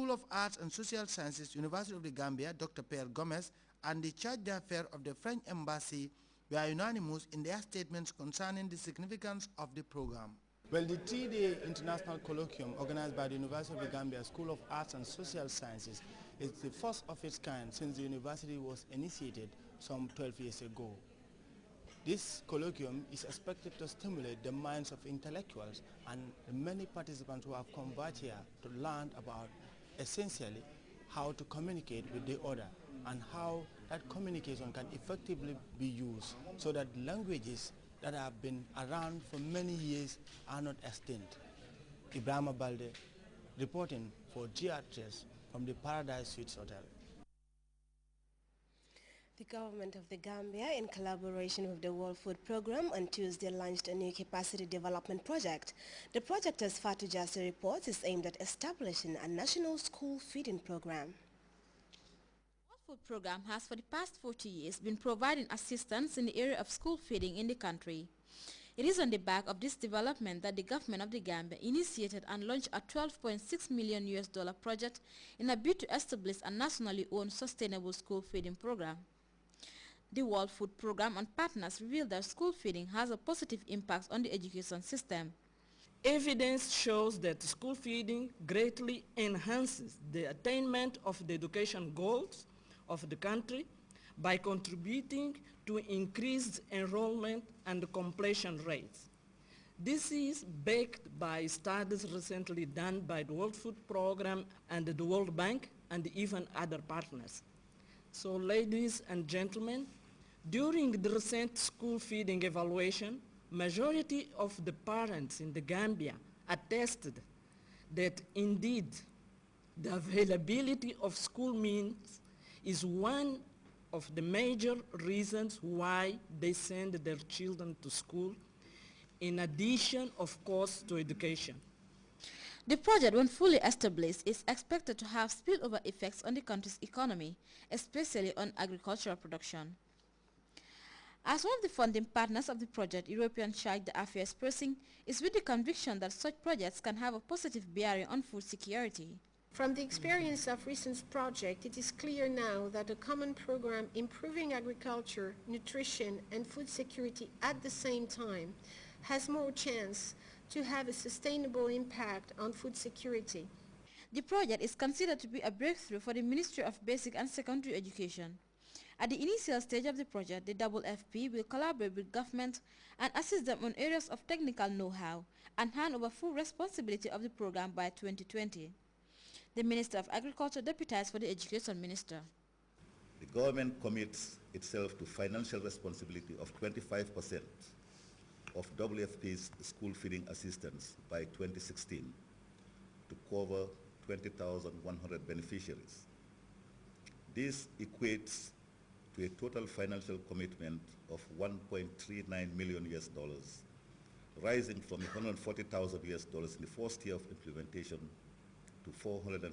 School of Arts and Social Sciences, University of the Gambia, Dr. Pierre Gomez, and the Charge d'Affaires of the French Embassy were unanimous in their statements concerning the significance of the program. Well, the three-day international colloquium organized by the University of the Gambia School of Arts and Social Sciences is the first of its kind since the university was initiated some 12 years ago. This colloquium is expected to stimulate the minds of intellectuals and the many participants who have come back here to learn about essentially how to communicate with the other and how that communication can effectively be used so that languages that have been around for many years are not extinct. Ebrima Baldch reporting for Grts from the Paradise Suites Hotel. The government of the Gambia, in collaboration with the World Food Programme, on Tuesday launched a new capacity development project. The project, as Fatou Jassi reports, is aimed at establishing a national school feeding program. The World Food Programme has for the past 40 years been providing assistance in the area of school feeding in the country. It is on the back of this development that the government of the Gambia initiated and launched a $12.6 million project in a bid to establish a nationally owned sustainable school feeding program. The World Food Programme and partners revealed that school feeding has a positive impact on the education system. Evidence shows that school feeding greatly enhances the attainment of the education goals of the country by contributing to increased enrollment and completion rates. This is backed by studies recently done by the World Food Programme and the World Bank and even other partners. So, ladies and gentlemen, during the recent school feeding evaluation, majority of the parents in the Gambia attested that indeed the availability of school meals is one of the major reasons why they send their children to school, in addition, of course, to education. The project, when fully established, is expected to have spillover effects on the country's economy, especially on agricultural production. As one of the funding partners of the project, European Charge d'Affaires Pressing is with the conviction that such projects can have a positive bearing on food security. From the experience of recent projects, it is clear now that a common program improving agriculture, nutrition, and food security at the same time has more chance to have a sustainable impact on food security. The project is considered to be a breakthrough for the Ministry of Basic and Secondary Education. At the initial stage of the project, the WFP will collaborate with government and assist them on areas of technical know-how and hand over full responsibility of the program by 2020. The Minister of Agriculture deputized for the Education Minister. The government commits itself to financial responsibility of 25% of WFP's school feeding assistance by 2016 to cover 20,100 beneficiaries. This equates to a total financial commitment of $1.39 million, rising from $140,000 in the first year of implementation to $420,000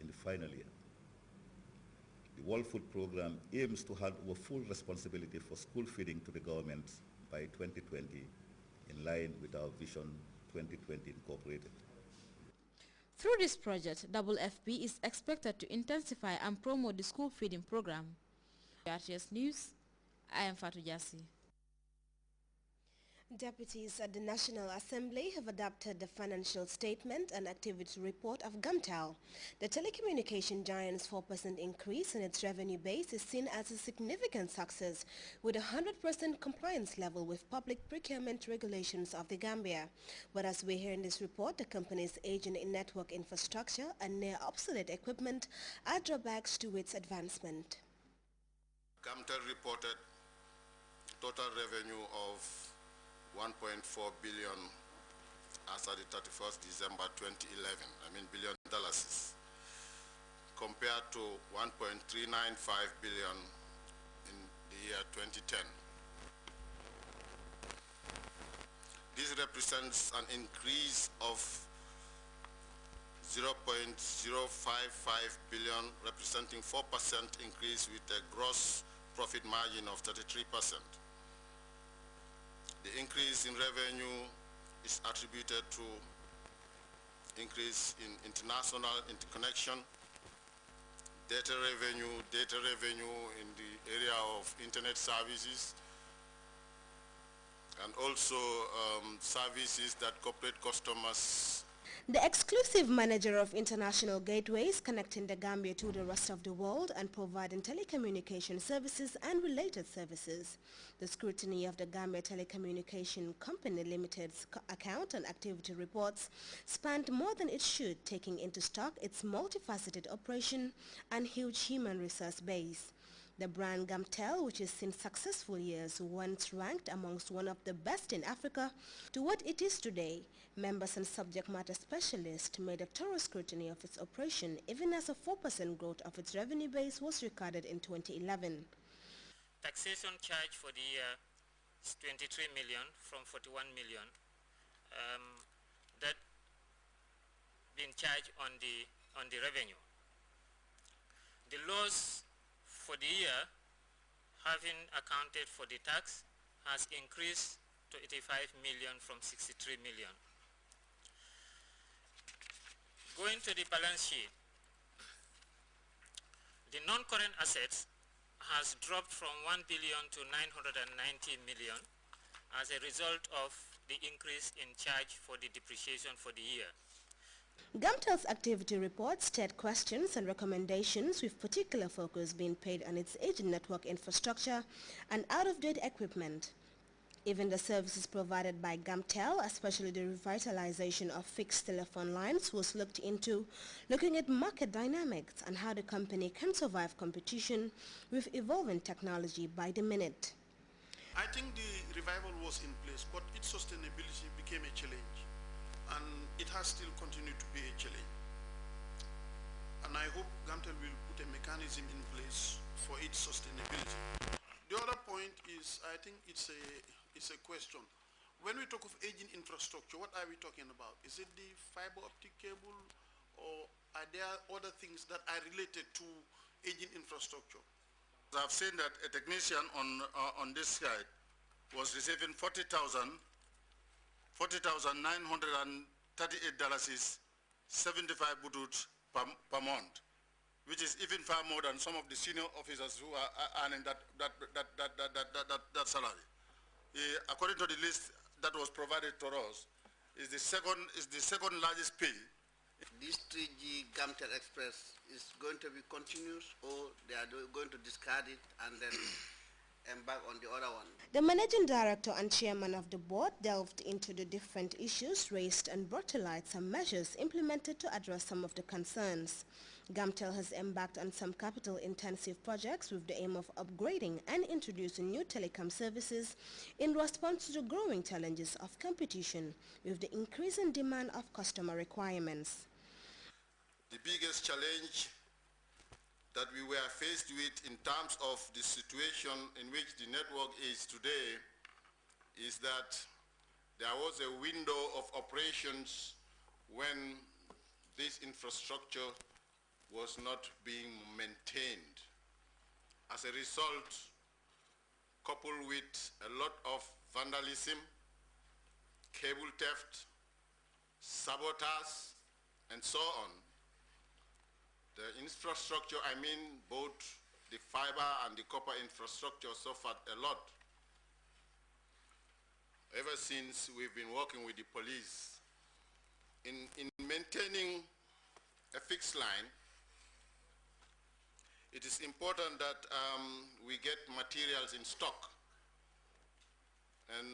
in the final year. The World Food Programme aims to hand over full responsibility for school feeding to the government by 2020, in line with our Vision 2020 Incorporated. Through this project, WFP is expected to intensify and promote the school feeding program. RTS News, I am Fatou Jassi. Deputies at the National Assembly have adopted the financial statement and activity report of GAMTAL. The telecommunication giant's 4% increase in its revenue base is seen as a significant success, with a 100% compliance level with public procurement regulations of the Gambia. But as we hear in this report, the company's aging in network infrastructure and near obsolete equipment are drawbacks to its advancement. GAMTAL reported total revenue of $1.4 billion as at the 31st December 2011, billion dollars, compared to $1.395 billion in the year 2010. This represents an increase of $0.055 billion, representing 4% increase with a gross profit margin of 33%. The increase in revenue is attributed to increase in international interconnection, data revenue in the area of internet services, and also services that corporate customers. The exclusive manager of international gateways connecting the Gambia to the rest of the world and providing telecommunication services and related services. The scrutiny of the Gambia Telecommunication Company Limited's account and activity reports spanned more than it should, taking into stock its multifaceted operation and huge human resource base. The brand Gamtel, which has seen successful years, once ranked amongst one of the best in Africa, to what it is today. Members and subject matter specialists made a thorough scrutiny of its operation, even as a 4% growth of its revenue base was recorded in 2011. Taxation charge for the year is 23 million from 41 million. That being charged on the revenue. The loss for the year, having accounted for the tax, has increased to 85 million from 63 million. Going to the balance sheet, the non-current assets has dropped from 1 billion to 990 million as a result of the increase in charge for the depreciation for the year. Gamtel's activity report state questions and recommendations with particular focus being paid on its aging network infrastructure and out-of-date equipment. Even the services provided by Gamtel, especially the revitalization of fixed telephone lines, was looked into, looking at market dynamics and how the company can survive competition with evolving technology by the minute. I think the revival was in place, but its sustainability became a challenge, and it has still continued to be a challenge. And I hope Gamtel will put a mechanism in place for its sustainability. The other point is, I think it's a question. When we talk of aging infrastructure, what are we talking about? Is it the fiber optic cable, or are there other things that are related to aging infrastructure? I've seen that a technician on this side was receiving $40,938 is 75 budut per month, which is even far more than some of the senior officers who are earning that salary. According to the list that was provided to us, is the second largest pay. This 3G Gamtel Express is going to be continuous, or they are going to discard it and then embark on the other one? The managing director and chairman of the board delved into the different issues raised and brought to light some measures implemented to address some of the concerns. Gamtel has embarked on some capital-intensive projects with the aim of upgrading and introducing new telecom services in response to the growing challenges of competition with the increasing demand of customer requirements. The biggest challenge that we were faced with in terms of the situation in which the network is today is that there was a window of operations when this infrastructure was not being maintained. As a result, coupled with a lot of vandalism, cable theft, sabotage, and so on, the infrastructure, I mean both the fiber and the copper infrastructure, suffered a lot. Ever since we've been working with the police in maintaining a fixed line, it is important that we get materials in stock. And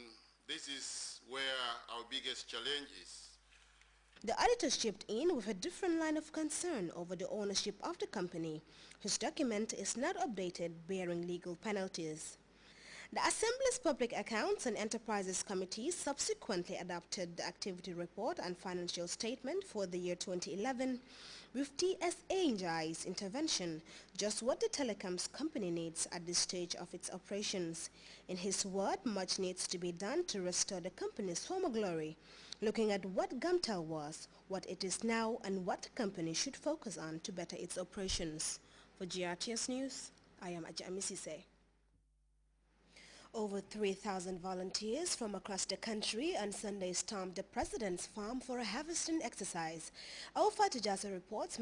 this is where our biggest challenge is. The auditors chipped in with a different line of concern over the ownership of the company, whose document is not updated, bearing legal penalties. The Assembly's Public Accounts and Enterprises Committee subsequently adopted the activity report and financial statement for the year 2011 with TSA's intervention, just what the telecoms company needs at this stage of its operations. In his word, much needs to be done to restore the company's former glory, looking at what Gamtel was, what it is now, and what the company should focus on to better its operations. For GRTS News, I am Ajami Sise. Over 3,000 volunteers from across the country on Sunday stormed the president's farm for a harvesting exercise. Our Fatujasa reports